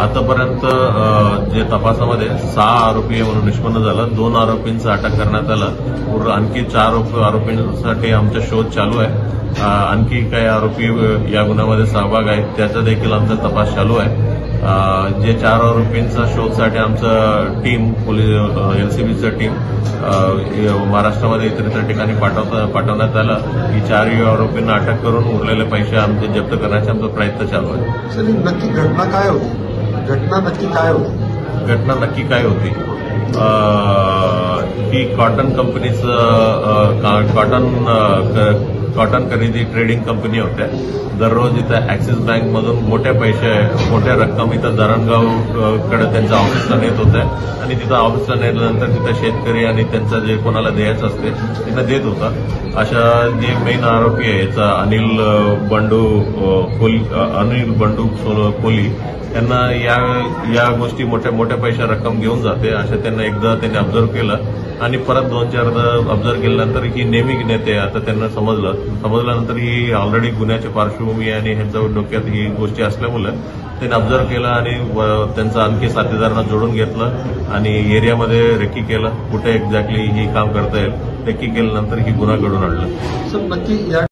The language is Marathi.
आतापर्यंत जे तपासामध्ये 6 आरोपी म्हणून निष्पन्न झालं, 2 आरोपींचं अटक करण्यात आलं, आणखी 4 आरोपींसाठी आमचा शोध चालू आहे। आणखी काही आरोपी या गुन्ह्यामध्ये सहभाग आहेत त्याचा देखील आमचा तपास चालू आहे। जे 4 आरोपींचा शोधसाठी आमचं टीम पोलीस एलसीबीचं टीम महाराष्ट्रामध्ये इतर ठिकाणी पाठवण्यात आलं। ही 4 आरोपींना अटक करून उरलेले पैसे आमचे जप्त करण्याचा आमचा प्रयत्न चालू आहे। सर नक्की घटना काय होती? घटना नक्की काय होती? ही कॉटन कंपनीचं कॉटन खरेदी ट्रेडिंग कंपनी होत्या। दररोज इथं ऍक्सिस बँकमधून मोठ्या रक्कम इथं धरणगावकडे त्यांच्या ऑफिसला नेत होत्या आणि तिथं ऑफिसला नेल्यानंतर तिथं शेतकरी आणि त्यांचं जे कोणाला द्यायचं असते त्यांना देत होता। अशा जे मेन आरोपी आहे याचा अनिल बंडू कोली त्यांना या गोष्टी मोठ्या पैशा रक्कम घेऊन जाते अशा त्यांना एकदा त्यांनी ऑब्झर्व्ह केलं आणि परत 2-4दा ऑब्झर्व्ह केल्यानंतर ही नेहमी नेते आता त्यांना समजल्यानंतर ही ऑलरेडी गुन्ह्याची पार्श्वभूमी आणि ह्यांच्या डोक्यात ही गोष्टी असल्यामुळे त्यांनी ऑब्झर्व्ह केलं आणि त्यांचं आणखी साथीदारांना जोडून घेतलं आणि एरियामध्ये रेकी केलं, कुठे एक्झॅक्टली ही काम करता येईल रेकी केल्यानंतर ही गुन्हा घडून आणलं। सर नक्की